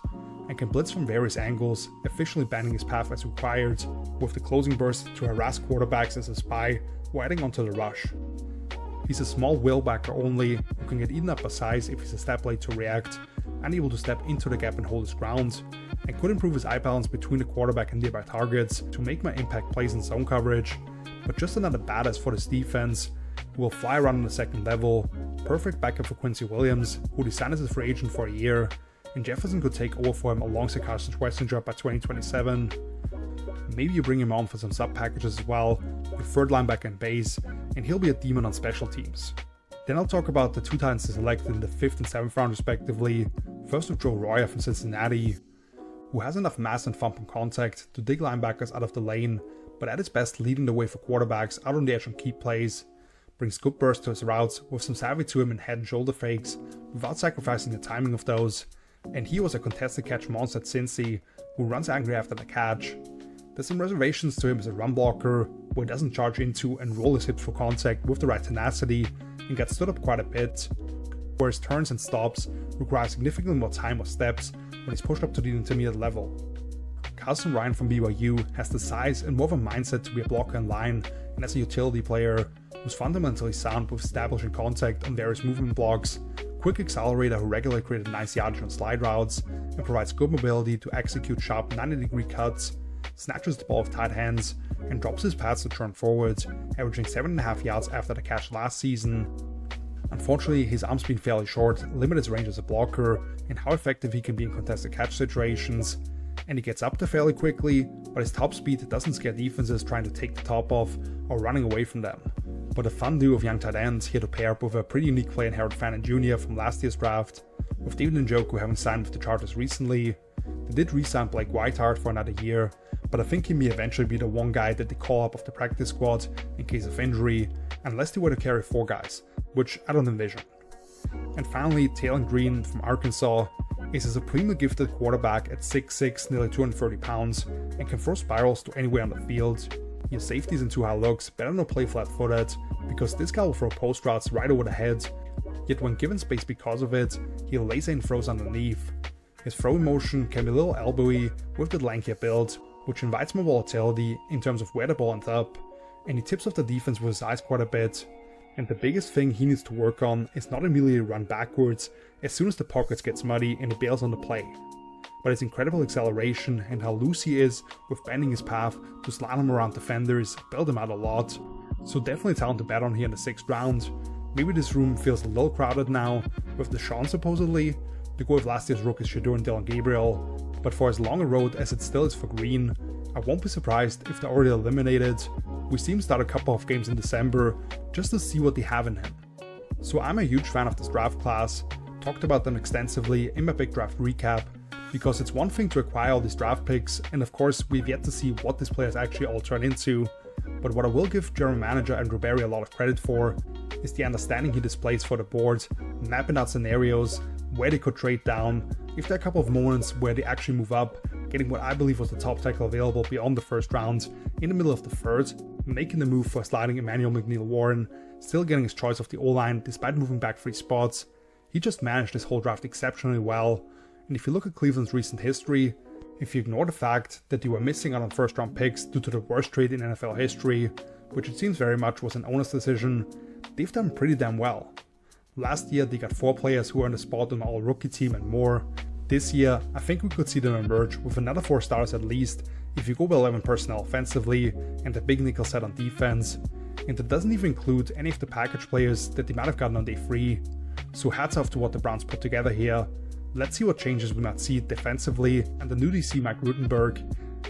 and can blitz from various angles, efficiently bending his path as required, with the closing burst to harass quarterbacks as a spy or adding onto the rush. He's a small wheelbacker only, who can get eaten up by size if he's a step late to react, unable to step into the gap and hold his ground, and could improve his eye balance between the quarterback and nearby targets to make my impact plays in zone coverage, but just another badass for this defense, who will fly around on the 2nd level, perfect backup for Quincy Williams, who they signed as a free agent for a year, and Jefferson could take over for him alongside Carson Schwarzenegger by 2027. Maybe you bring him on for some sub packages as well, with 3rd linebacker and base, and he'll be a demon on special teams. Then I'll talk about the 2 tight ends selected in the 5th and 7th round respectively, first with Joe Royer from Cincinnati, who has enough mass and thump and contact to dig linebackers out of the lane, but at his best leading the way for quarterbacks out on the edge on key plays, brings good burst to his routes with some savvy to him in head and shoulder fakes without sacrificing the timing of those, and he was a contested catch monster at Cincy who runs angry after the catch. There's some reservations to him as a run blocker, where he doesn't charge into and roll his hips for contact with the right tenacity and gets stood up quite a bit, where his turns and stops require significantly more time or steps when he's pushed up to the intermediate level. Carson Ryan from BYU has the size and more of a mindset to be a blocker in line, and as a utility player who's fundamentally sound with establishing contact on various movement blocks, quick accelerator who regularly created nice yardage on slide routes, and provides good mobility to execute sharp 90-degree cuts, snatches the ball with tight hands, and drops his pads to turn forward, averaging 7.5 yards after the catch last season. Unfortunately, his arms being fairly short limit his range as a blocker and how effective he can be in contested catch situations, and he gets up there fairly quickly, but his top speed doesn't scare defenses trying to take the top off or running away from them. But a fun duo of young tight ends here to pair up with a pretty unique player in Harold Fannin Jr. from last year's draft, with David Njoku having signed with the Chargers recently. They did re-sign Blake Whitehart for another year, but I think he may eventually be the one guy that they call up off the practice squad in case of injury, unless they were to carry 4 guys, which I don't envision. And finally, Taylon Green from Arkansas is a supremely gifted quarterback at 6'6", nearly 230 pounds, and can throw spirals to anywhere on the field. Your safeties and 2 high looks better not play flat-footed, because this guy will throw post routes right over the head, yet when given space because of it, he'll laser in throws underneath. His throwing motion can be a little elbowy with the lankier build, which invites more volatility in terms of where the ball ends up, and he tips off the defense with his eyes quite a bit. And the biggest thing he needs to work on is not immediately run backwards as soon as the pockets gets muddy and he bails on the play, but his incredible acceleration and how loose he is with bending his path to slalom around defenders build him out a lot. So definitely talent to bet on here in the 6th round. Maybe this room feels a little crowded now, with Deshaun supposedly to go with last year's rookies Shedeur and Dylan Gabriel, but for as long a road as it still is for Green, I won't be surprised if they're already eliminated. We see him start a couple of games in December just to see what they have in him. So I'm a huge fan of this draft class, talked about them extensively in my big draft recap, because it's one thing to acquire all these draft picks, and of course we've yet to see what these players actually all turn into, but what I will give general manager Andrew Berry a lot of credit for is the understanding he displays for the board, mapping out scenarios where they could trade down, if there are a couple of moments where they actually move up, getting what I believe was the top tackle available beyond the 1st round in the middle of the 3rd, making the move for sliding Emmanuel McNeil-Warren, still getting his choice of the O-line despite moving back 3 spots. He just managed this whole draft exceptionally well, and if you look at Cleveland's recent history, if you ignore the fact that they were missing out on 1st round picks due to the worst trade in NFL history, which it seems very much was an owner's decision, they've done pretty damn well. Last year they got 4 players who earned a spot on the all-rookie team and more. This year, I think we could see them emerge with another 4 starters at least if you go with 11 personnel offensively and a big nickel set on defense, and that doesn't even include any of the package players that they might have gotten on day 3. So hats off to what the Browns put together here. Let's see what changes we might see defensively and the new DC Mike Rutenberg,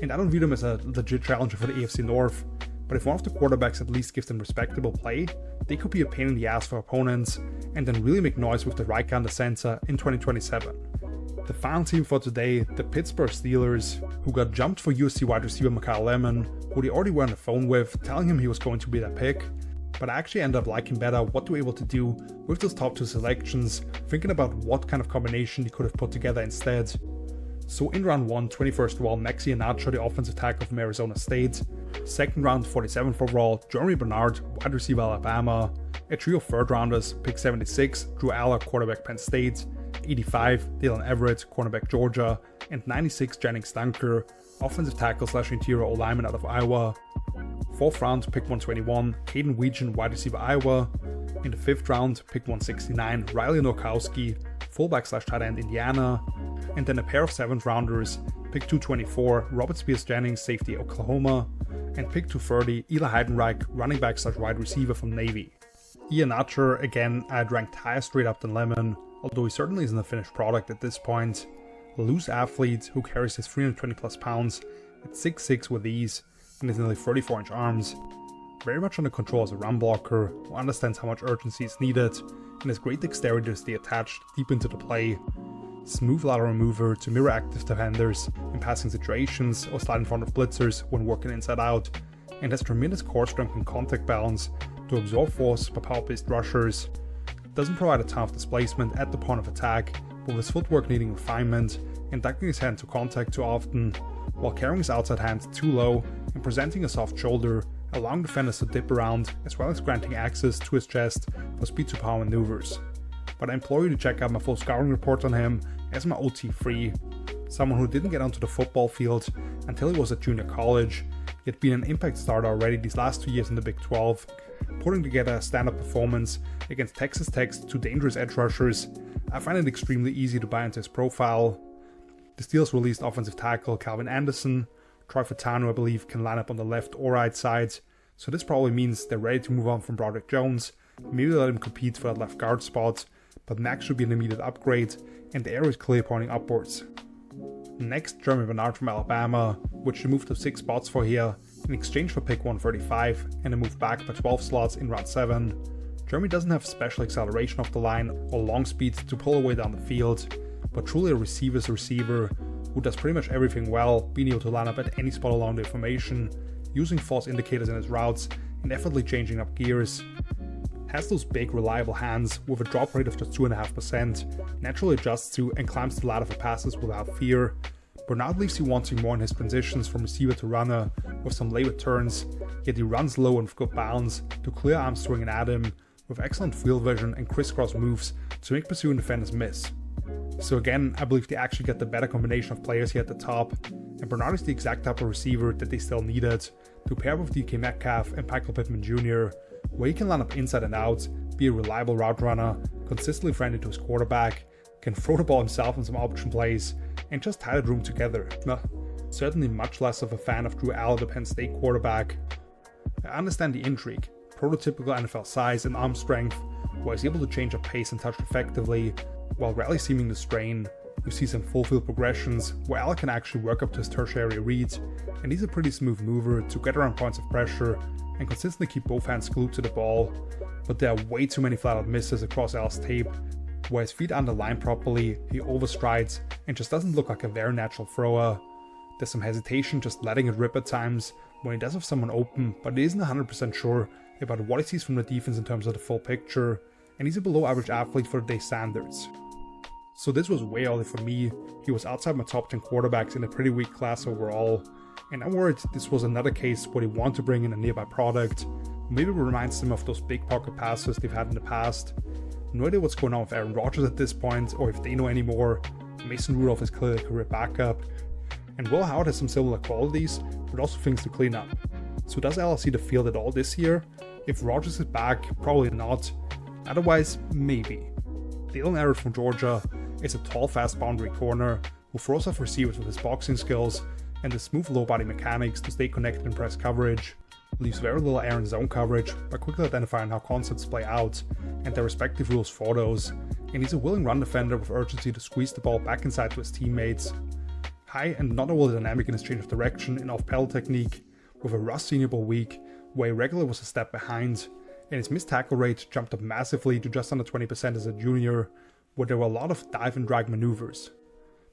and I don't view them as a legit challenger for the AFC North, but if one of the quarterbacks at least gives them respectable play, they could be a pain in the ass for opponents and then really make noise with the right guy in the center in 2027. The final team for today, the Pittsburgh Steelers, who got jumped for USC wide receiver Mikael Lemon, who they already were on the phone with, telling him he was going to be their pick, but I actually ended up liking better what they were able to do with those top 2 selections, thinking about what kind of combination they could have put together instead. So in round 1, 21st overall, Maxi Iheanacho, the offensive tackle from Arizona State. 2nd round, 47th overall, Jeremy Bernard, wide receiver Alabama. A trio of 3rd rounders, pick 76, Drew Aller, quarterback Penn State. 85, Dalen Everett, cornerback Georgia. And 96, Jennings Dunker, offensive tackle / interior O-lineman out of Iowa. 4th round, pick 121, Caden Weegan, wide receiver Iowa. In the 5th round, pick 169, Riley Nowakowski, fullback / tight end Indiana. And then a pair of 7th rounders, pick 224, Robert Spears Jennings, safety Oklahoma. And pick 230, Eli Heidenreich, running back / wide receiver from Navy. Iheanacho, again, I'd ranked higher straight up than Lemon, although he certainly isn't a finished product at this point. A loose athlete who carries his 320 plus pounds at 6'6" with ease and his nearly 34-inch arms. Very much under control as a run blocker, who understands how much urgency is needed, and has great dexterity to stay attached deep into the play. Smooth lateral mover to mirror active defenders in passing situations or slide in front of blitzers when working inside out, and has tremendous core strength and contact balance to absorb force by power-based rushers. Doesn't provide a ton of displacement at the point of attack, with his footwork needing refinement and ducking his hand to contact too often, while carrying his outside hand too low and presenting a soft shoulder, allowing defenders to dip around as well as granting access to his chest for speed to power maneuvers. But I implore you to check out my full scouting report on him as my OT free. someone who didn't get onto the football field until he was at junior college, yet been an impact starter already these last 2 years in the Big 12, putting together a stand-up performance against Texas Tech's two dangerous edge rushers. I find it extremely easy to buy into his profile. The Steelers released offensive tackle Calvin Anderson. Troy Fautanu, I believe, can line up on the left or right side, so this probably means they're ready to move on from Broderick Jones, maybe let him compete for that left guard spot, but Max should be an immediate upgrade, and the arrow is clearly pointing upwards. Next, Jeremy Bernard from Alabama, which they moved to 6 spots for here, in exchange for pick 135 and a move back by 12 slots in round 7. Jeremy doesn't have special acceleration off the line or long speed to pull away down the field, but truly a receiver's receiver who does pretty much everything well, being able to line up at any spot along the formation, using false indicators in his routes and effortlessly changing up gears. Has those big reliable hands with a drop rate of just 2.5%, naturally adjusts to and climbs the ladder for passes without fear. Bernard leaves you wanting more in his transitions from receiver to runner with some late turns, yet he runs low and with good balance to clear arm swinging at him with excellent field vision and crisscross moves to make pursuing defenders miss. So again, I believe they actually get the better combination of players here at the top, and Bernard is the exact type of receiver that they still needed to pair with DK Metcalf and Michael Pittman Jr., where he can line up inside and out, be a reliable route runner, consistently friendly to his quarterback, can throw the ball himself in some option plays, and just tie the room together. Certainly much less of a fan of Drew Allen, the Penn State quarterback. I understand the intrigue, prototypical NFL size and arm strength, where he's able to change up pace and touch effectively, while rarely seeming to strain. You see some full field progressions where Allen can actually work up to his tertiary read, and he's a pretty smooth mover to get around points of pressure and consistently keep both hands glued to the ball, but there are way too many flat out misses across Al's tape, where his feet aren't aligned properly, he overstrides and just doesn't look like a very natural thrower. There's some hesitation just letting it rip at times when he does have someone open, but he isn't 100% sure about what he sees from the defense in terms of the full picture, and he's a below average athlete for today's standards. So this was way early for me. He was outside my top 10 quarterbacks in a pretty weak class overall, and I'm worried this was another case where they want to bring in a nearby product, maybe it reminds them of those big pocket passes they've had in the past. No idea what's going on with Aaron Rodgers at this point, or if they know anymore. Mason Rudolph is clearly a career backup, and Will Howard has some similar qualities, but also things to clean up. So does Al see the field at all this year? If Rodgers is back, probably not. Otherwise, maybe. Dalen Everett from Georgia is a tall, fast boundary corner who throws off receivers with his boxing skills and the smooth low body mechanics to stay connected in press coverage. Leaves very little air in zone coverage by quickly identifying how concepts play out and their respective rules for those, and he's a willing run defender with urgency to squeeze the ball back inside to his teammates. High and not overly dynamic in his change of direction and off-pedal technique, with a Russ Senior Bowl week where he regularly was a step behind, and his missed tackle rate jumped up massively to just under 20% as a junior, where there were a lot of dive and drag maneuvers.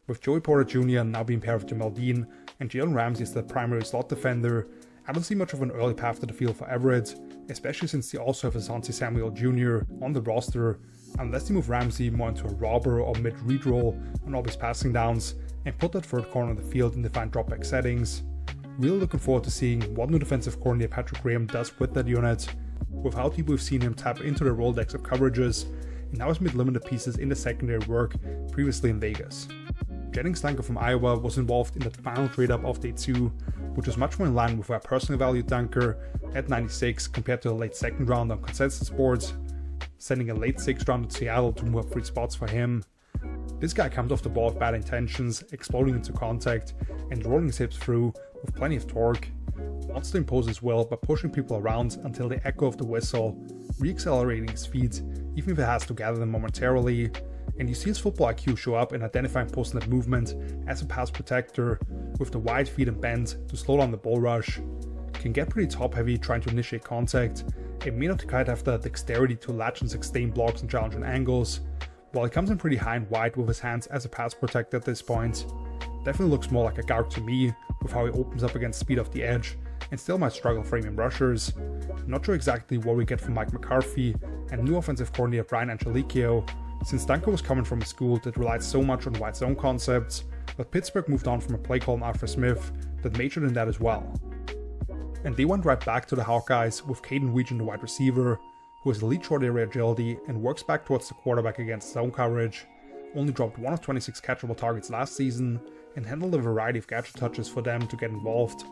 With Joey Porter Jr. now being paired with Jamal Dean and Jalen Ramsey as the primary slot defender, I don't see much of an early path to the field for Everett, especially since they also have Asante Samuel Jr. on the roster, unless they move Ramsey more into a robber or mid-read role on all his passing downs and put that third corner on the field in defined dropback settings. Really looking forward to seeing what new defensive coordinator Patrick Graham does with that unit, with how deep we've seen him tap into the Rolodex of coverages, and now has made limited pieces in the secondary work previously in Vegas. Jennings Danker from Iowa was involved in that final trade-up of day 2, which was much more in line with where I personally valued Danker at 96 compared to a late 2nd round on consensus boards, sending a late 6th round to Seattle to move up 3 spots for him. This guy comes off the ball with bad intentions, exploding into contact, and rolling his hips through with plenty of torque. Wants to impose his will by pushing people around until the echo of the whistle, re-accelerating his feet, even if it has to gather them momentarily. And you see his football IQ show up in identifying post-snap movement as a pass protector, with the wide feet and bend to slow down the bull rush. Can get pretty top-heavy trying to initiate contact, and may not quite have the dexterity to latch and sustain blocks and challenging angles, while he comes in pretty high and wide with his hands as a pass protector at this point. Definitely looks more like a guard to me, with how he opens up against speed off the edge, and still might struggle framing rushers. Not sure exactly what we get from Mike McCarthy and new offensive coordinator Brian Angelicchio, since Danker was coming from a school that relied so much on wide zone concepts, but Pittsburgh moved on from a play call on Arthur Smith that majored in that as well. And they went right back to the Hawkeyes with Caden Weege, the wide receiver, who has elite short area agility and works back towards the quarterback against zone coverage, only dropped 1 of 26 catchable targets last season, and handle a variety of gadget touches for them to get involved.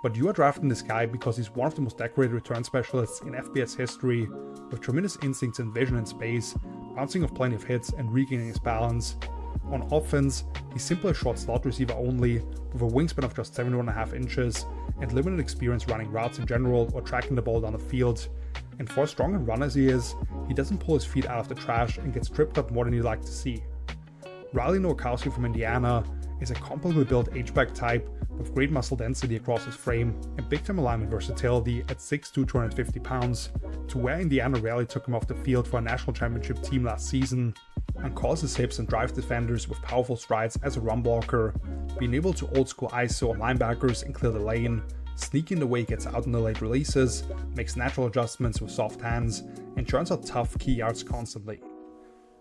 But you are drafting this guy because he's one of the most decorated return specialists in FBS history, with tremendous instincts and vision in space, bouncing off plenty of hits and regaining his balance. On offense, he's simply a short slot receiver only, with a wingspan of just 71.5 inches, and limited experience running routes in general or tracking the ball down the field. And for as strong a runner as he is, he doesn't pull his feet out of the trash and gets tripped up more than you'd like to see. Riley Nowakowski from Indiana is a comparably built H-back type with great muscle density across his frame and big-time alignment versatility at 6'2", 250 pounds, to where Indiana rarely took him off the field for a national championship team last season, and calls his hips and drives defenders with powerful strides as a run blocker, being able to old-school ISO on linebackers and clear the lane, sneaking the way he gets out in the late releases, makes natural adjustments with soft hands, and churns out tough key yards constantly.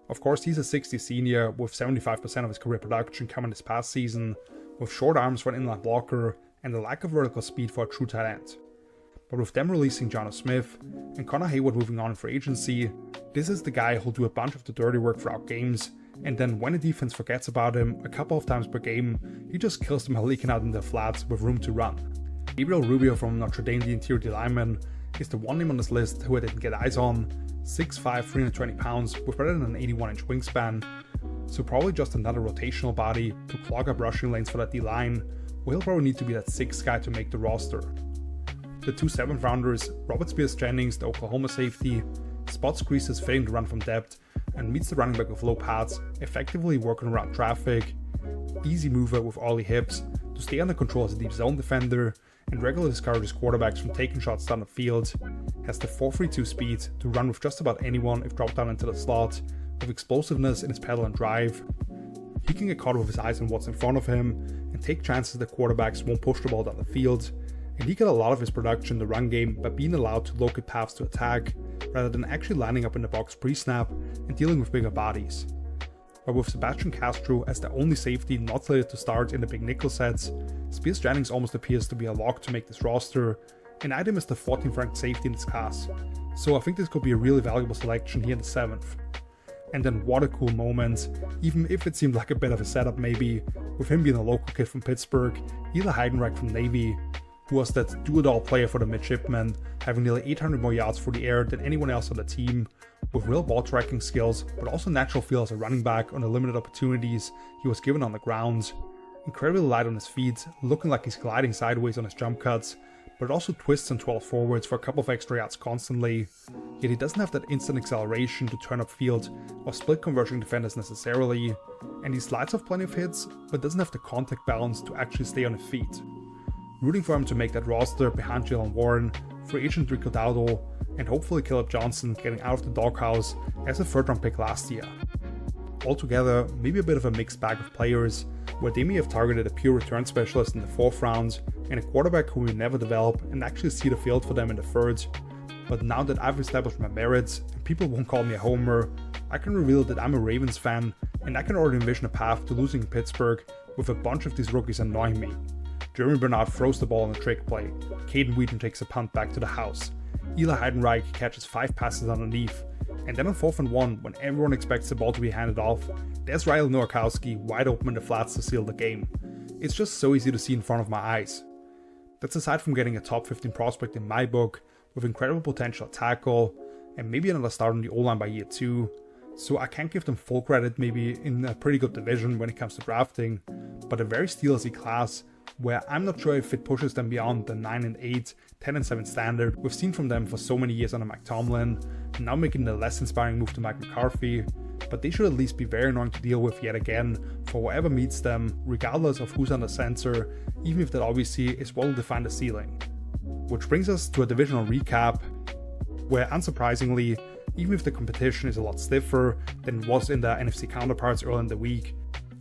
Of course, he's a 60 senior with 75% of his career production coming this past season, with short arms for an inline blocker and a lack of vertical speed for a true tight end. But with them releasing Jonnu Smith and Connor Hayward moving on for agency, this is the guy who'll do a bunch of the dirty work throughout games, and then when the defense forgets about him a couple of times per game, he just kills them leaking out in the flats with room to run. Gabriel Rubio from Notre Dame, the interior D lineman, is the one name on this list who I didn't get eyes on, 6'5", 320 pounds with better than an 81-inch wingspan, so probably just another rotational body to clog up rushing lanes for that D-line, where he'll probably need to be that 6th guy to make the roster. The two 7th rounders, Robert Spears-Jennings, the Oklahoma safety, spots creases fitting to run from depth and meets the running back with low pads, effectively working around traffic, easy mover with early hips to stay under control as a deep zone defender, and regularly discourages quarterbacks from taking shots down the field, has the 4.32 speed to run with just about anyone if dropped down into the slot, with explosiveness in his pedal and drive. He can get caught with his eyes on what's in front of him and take chances that quarterbacks won't push the ball down the field, and he got a lot of his production in the run game by being allowed to locate paths to attack, rather than actually lining up in the box pre-snap and dealing with bigger bodies. But with Sebastian Castro as the only safety not slated to start in the big nickel sets, Spears-Jennings almost appears to be a lock to make this roster, and I had him as the 14th ranked safety in this class, so I think this could be a really valuable selection here in the 7th. And then what a cool moment, even if it seemed like a bit of a setup maybe, with him being a local kid from Pittsburgh, Eli Heidenreich from Navy, who was that do-it-all player for the midshipmen, having nearly 800 more yards through the air than anyone else on the team, with real ball tracking skills, but also natural feel as a running back on the limited opportunities he was given on the ground. Incredibly light on his feet, looking like he's gliding sideways on his jump cuts, but also twists and twirls forwards for a couple of extra yards constantly, yet he doesn't have that instant acceleration to turn upfield or split converging defenders necessarily, and he slides off plenty of hits, but doesn't have the contact balance to actually stay on his feet. Rooting for him to make that roster behind Jalen Warren, free agent Rico Dowdle, and hopefully Caleb Johnson getting out of the doghouse as a 3rd round pick last year. Altogether, maybe a bit of a mixed bag of players, where they may have targeted a pure return specialist in the 4th round and a quarterback who will never develop and actually see the field for them in the 3rd. But now that I've established my merits and people won't call me a homer, I can reveal that I'm a Ravens fan and I can already envision a path to losing in Pittsburgh with a bunch of these rookies annoying me. Jeremy Bernard throws the ball on a trick play, Caden Wheaton takes a punt back to the house, Eli Heidenreich catches 5 passes underneath, and then on 4th and 1, when everyone expects the ball to be handed off, there's Riley Nowakowski wide open in the flats to seal the game. It's just so easy to see in front of my eyes. That's aside from getting a top 15 prospect in my book, with incredible potential at tackle, and maybe another start on the O-line by year 2, so I can't give them full credit maybe in a pretty good division when it comes to drafting, but a very Steelersy class where I'm not sure if it pushes them beyond the 9-8, 10-7 standard we've seen from them for so many years under Mike Tomlin, and now making the less inspiring move to Mike McCarthy, but they should at least be very annoying to deal with yet again for whatever meets them, regardless of who's under center, even if that obviously is what will define the ceiling. Which brings us to a divisional recap, where unsurprisingly, even if the competition is a lot stiffer than it was in the NFC counterparts early in the week,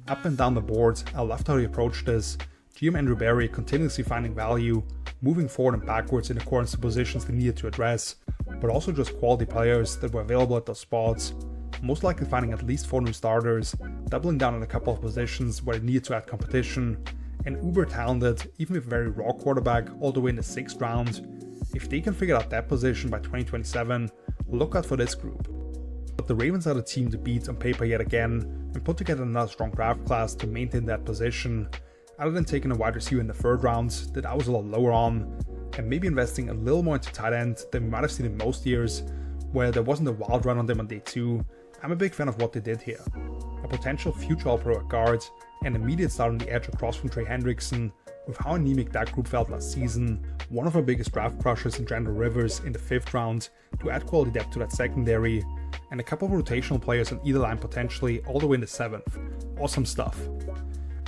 up and down the board, I loved how he approached this. GM Andrew Berry continuously finding value, moving forward and backwards in accordance to positions they needed to address, but also just quality players that were available at those spots, most likely finding at least 4 new starters, doubling down on a couple of positions where they needed to add competition, and uber talented, even with very raw quarterback all the way in the 6th round. If they can figure out that position by 2027, look out for this group. But the Ravens are the team to beat on paper yet again, and put together another strong draft class to maintain that position, other than taking a wide receiver in the 3rd round that I was a lot lower on, and maybe investing a little more into tight end than we might have seen in most years, where there wasn't a wild run on them on day 2. I'm a big fan of what they did here. A potential future All-Pro at guard, and immediate start on the edge across from Trey Hendrickson. With how anemic that group felt last season, one of our biggest draft crushes in Randall Rivers in the 5th round to add quality depth to that secondary, and a couple of rotational players on either line potentially all the way in the 7th. Awesome stuff.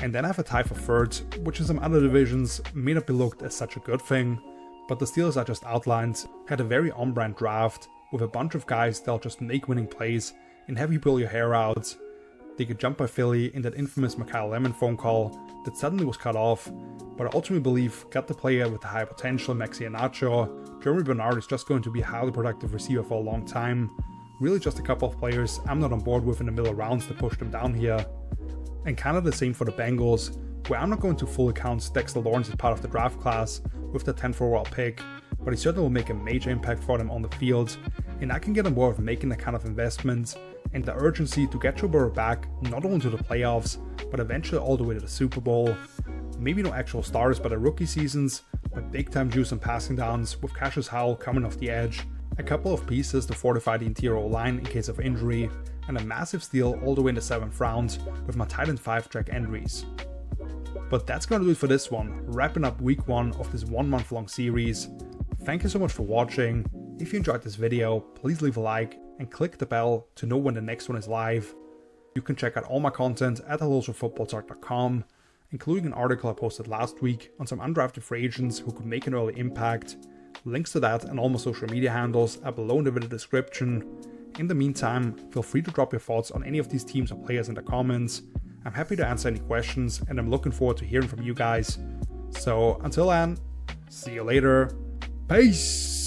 And then I have a tie for 3rd, which in some other divisions may not be looked as such a good thing, but the Steelers I just outlined had a very on-brand draft with a bunch of guys that'll just make winning plays and have you pull your hair out. They get jumped by Philly in that infamous Mekhi Lemon phone call that suddenly was cut off, but I ultimately believe got the player with the high potential, Maxi Iheanacho. Jeremy Bernard is just going to be a highly productive receiver for a long time. Really just a couple of players I'm not on board with in the middle rounds to push them down here. And kind of the same for the Bengals, where I'm not going to fully count Dexter Lawrence as part of the draft class with the 10th overall pick, but he certainly will make a major impact for them on the field, and I can get on board with making that kind of investment and the urgency to get Joe Burrow back not only to the playoffs, but eventually all the way to the Super Bowl. Maybe no actual starters by the rookie seasons, but big time juice on passing downs with Cassius Howell coming off the edge, a couple of pieces to fortify the interior O-line in case of injury, and a massive steal all the way in the 7th round with my tight end 5 Jack Endries. But that's gonna do it for this one, wrapping up week 1 of this 1 month long series. Thank you so much for watching. If you enjoyed this video, please leave a like and click the bell to know when the next one is live. You can check out all my content at HelloSoFootballtalk.com, including an article I posted last week on some undrafted free agents who could make an early impact. Links to that and all my social media handles are below in the video description. In the meantime, feel free to drop your thoughts on any of these teams or players in the comments. I'm happy to answer any questions and I'm looking forward to hearing from you guys. So until then, see you later. Peace!